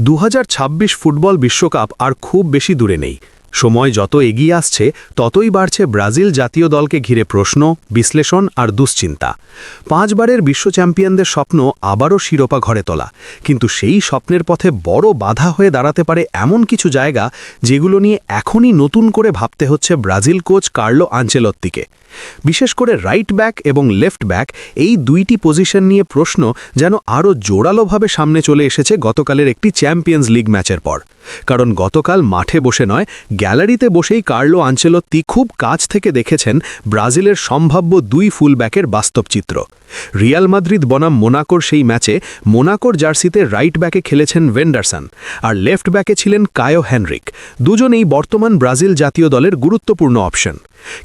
2026 football বিশ্বকাপ আর খুব বেশি দূরে নেই। সময় যত এগিয়ে আসছে ততই বাড়ছে ব্রাজিল জাতীয় দলকে ঘিরে প্রশ্ন, বিশ্লেষণ আর দুশ্চিন্তা। 5 বারের বিশ্ব চ্যাম্পিয়নদের স্বপ্ন আবারও শিরোপা ঘরে তোলা, কিন্তু সেই স্বপ্নের পথে বড় বাধা হয়ে দাঁড়াতে পারে এমন কিছু জায়গা যেগুলো নিয়ে এখনই নতুন করে ভাবতে হচ্ছে ব্রাজিল কোচ কার্লো আনচেলত্তিকে। বিশেষ করে রাইট ব্যাক এবং লেফট ব্যাক, এই দুইটি পজিশন নিয়ে প্রশ্ন যেন আরও জোরালোভাবে সামনে চলে এসেছে গতকালের একটি চ্যাম্পিয়ন্স লিগ ম্যাচের পর। কারণ গতকাল মাঠে বসে নয়, গ্যালারিতে বসেই কার্লো আনচেলত্তি খুব কাছ থেকে দেখেছেন ব্রাজিলের সম্ভাব্য দুই ফুলব্যাকের বাস্তব চিত্র। রিয়াল মাদ্রিদ বনাম মোনাকোর সেই ম্যাচে মোনাকোর জার্সিতে রাইট ব্যাকে খেলেছেন ভেন্ডারসন, আর লেফট ব্যাকে ছিলেন কায়ো হেনরিক। দুজনেই বর্তমান ব্রাজিল জাতীয় দলের গুরুত্বপূর্ণ অপশন।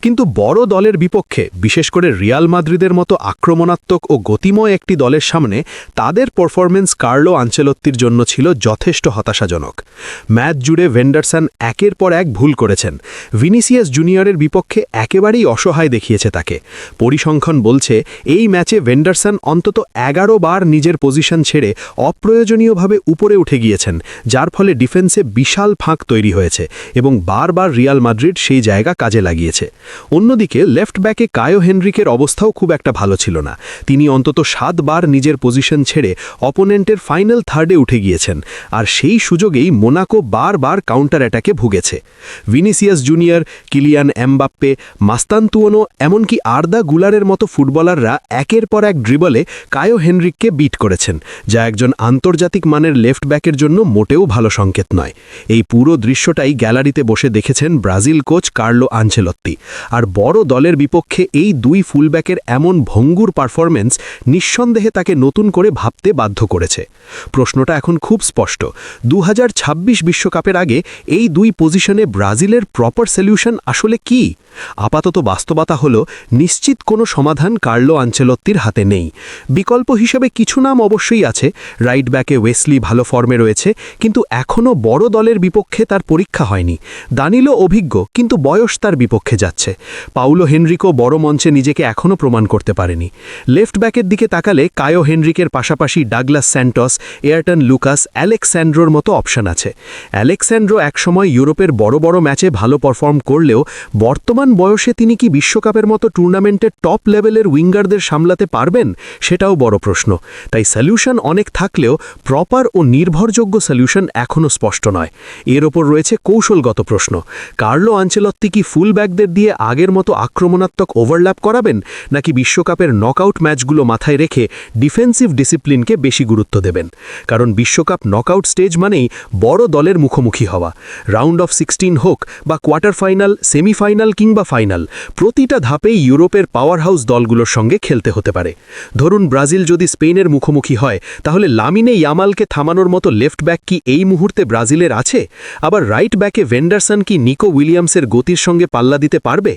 কিন্তু বড় দলের বিপক্ষে, বিশেষ করে রিয়াল মাদ্রিদের মতো আক্রমণাত্মক ও গতিময় একটি দলের সামনে তাদের পারফরম্যান্স কার্লো আনচেলত্তির জন্য ছিল যথেষ্ট হতাশাজনক। ম্যাচ জুড়ে ভেন্ডারসন একের পর এক ভুল করেছেন। ভিনিসিয়াস জুনিয়রের বিপক্ষে একেবারেই অসহায় দেখিয়েছে তাকে। পরিসংখ্যান বলছে এই ম্যাচে ভেন্ডারসন অন্তত 11 বার নিজের পজিশন ছেড়ে অপ্রয়োজনীয়ভাবে উপরে উঠে গিয়েছেন, যার ফলে ডিফেন্সে বিশাল ফাঁক তৈরি হয়েছে এবং বারবার রিয়াল মাদ্রিদ সেই জায়গা কাজে লাগিয়েছে। অন্যদিকে লেফট ব্যাকে কায়ো হেনরিকের অবস্থাও খুব একটা ভালো ছিল না। তিনি অন্তত 7 বার নিজের পজিশন ছেড়ে অপোনেন্টের ফাইনাল থার্ডে উঠে গিয়েছেন, আর সেই সুযোগেই মোনাকো বারবার কাউন্টার অ্যাটাকে ভুগেছে। Vinicius Junior, Kylian Mbappe, Mastantuono, এমনকি আর্দা গুলারের মতো ফুটবলাররা একের পর এক ড্রিবলে কায়ো হেনরিককে বিট করেছেন, যা একজন আন্তর্জাতিক মানের লেফট ব্যাকের জন্য মোটেও ভালো সংকেত নয়। এই পুরো দৃশ্যটাই গ্যালারিতে বসে দেখেছেন ব্রাজিল কোচ কার্লো আনচেলত্তি। আর বড় দলের বিপক্ষে এই দুই ফুলব্যাকের এমন ভঙ্গুর পারফরম্যান্স নিঃসন্দেহে তাকে নতুন করে ভাবতে বাধ্য করেছে। প্রশ্নটা এখন খুব স্পষ্ট, 2026 বিশ্বকাপের আগে এই দুই পজিশনে ব্রাজিলের প্রপার সলিউশন আসলে কি? আপাতত বাস্তবতা হলো, নিশ্চিত কোনো সমাধান কার্লো আনচেলত্তির হাতে নেই। বিকল্প হিসেবে কিছু নাম অবশ্যই আছে। রাইট ব্যাকে ওয়েসলি ভালো ফর্মে রয়েছে, কিন্তু এখনও বড় দলের বিপক্ষে তার পরীক্ষা হয়নি। দানিলো অভিজ্ঞ, কিন্তু বয়স তার বিপক্ষে যাচ্ছে। পাউলো হেনরিকও বড় মঞ্চে নিজেকে এখনও প্রমাণ করতে পারেনি। লেফট ব্যাকের দিকে তাকালে কায়ো হেনরিকের পাশাপাশি ডাগলাস স্যান্টস, এয়ারটন লুকাস, অ্যালেক্স্যান্ড্রোর মতো অপশন আছে। অ্যালেক্স্যান্ড্রো একসময় ইউরোপের বড় বড় ম্যাচে ভালো পারফর্ম করলেও বর্তমান বয়সে তিনি কি বিশ্বকাপের মতো টুর্নামেন্টের টপ লেভেলের উইঙ্গারদের সামলাতে পারবেন, সেটাও বড় প্রশ্ন। তাই সলিউশন অনেক থাকলেও প্রপার ও নির্ভরযোগ্য সলিউশন এখনও স্পষ্ট নয়। এর ওপর রয়েছে কৌশলগত প্রশ্ন। কার্লো আনচেলত্তি কি ফুল ব্যাকদের দিয়ে আগের মতো আক্রমণাত্মক ওভারল্যাপ করাবেন, নাকি বিশ্বকাপের নকআউট ম্যাচগুলো মাথায় রেখে ডিফেন্সিভ ডিসিপ্লিনকে বেশি গুরুত্ব দেবেন? কারণ বিশ্বকাপ নকআউট স্টেজ মানেই বড় দলের মুখোমুখি হওয়া। রাউন্ড অফ 16 হোক বা কোয়ার্টার ফাইনাল, সেমিফাইনাল কিংবা ফাইনাল, প্রতিটা ধাপেই ইউরোপের পাওয়ার হাউস দলগুলোর সঙ্গে খেলতে হতে পারে। ধরুন ব্রাজিল যদি স্পেনের মুখোমুখি হয়, তাহলে লামিনে ইয়ামালকে থামানোর মতো লেফট ব্যাক কি এই মুহূর্তে ব্রাজিলের আছে? আবার রাইট ব্যাকে ভেন্ডারসন কি নিকো উইলিয়ামসের গতির সঙ্গে পাল্লা দিতে পারবে?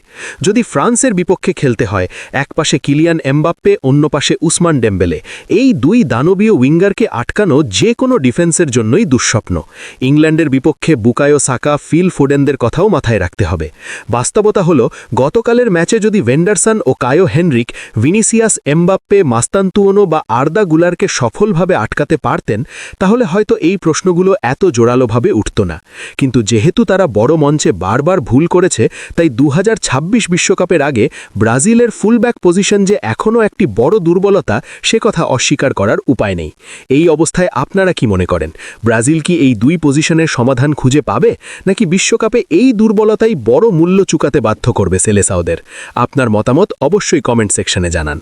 যদি ফ্রান্সের বিপক্ষে খেলতে হয়, এক পাশে কিলিয়ান এমবাপ্পে, অন্য পাশে উসমান ডেম্বেলে, এই দুই দানবীয় উইঙ্গারকে আটকানো যে কোনো ডিফেন্সের জন্যই দুঃস্বপ্ন। ইংল্যান্ডের বিপক্ষে বুকায়ো সাকা, ফিল ফোডেনদের কথাও মাথায় রাখতে হবে। বাস্তবতা হলো, গতকালের ম্যাচে যদি ভেন্ডারসন ও Caio Henrique Vinicius, Mbappe, Mastantuono বা আর্দা গুলারকে সফলভাবে আটকাতে পারতেন, তাহলে হয়তো এই প্রশ্নগুলো এত জোরালোভাবে উঠত না। কিন্তু যেহেতু তারা বড় মঞ্চে বারবার ভুল করেছে, তাই 2026 বিশ্বকাপের আগে ব্রাজিলের ফুলব্যাক পজিশন যে এখনও একটি বড় দুর্বলতা, সে কথা অস্বীকার করার উপায় নেই। এই অবস্থায় আপনারা কি মনে করেন, ব্রাজিল কি এই দুই পজিশনের সমাধান খুঁজে পাবে, নাকি বিশ্বকাপে এই দুর্বলতাই বড় মূল্য চুকাতে বাধ্য করবে সেলেসাওদের? আপনার মতামত অবশ্যই কমেন্ট সেকশনে জানান।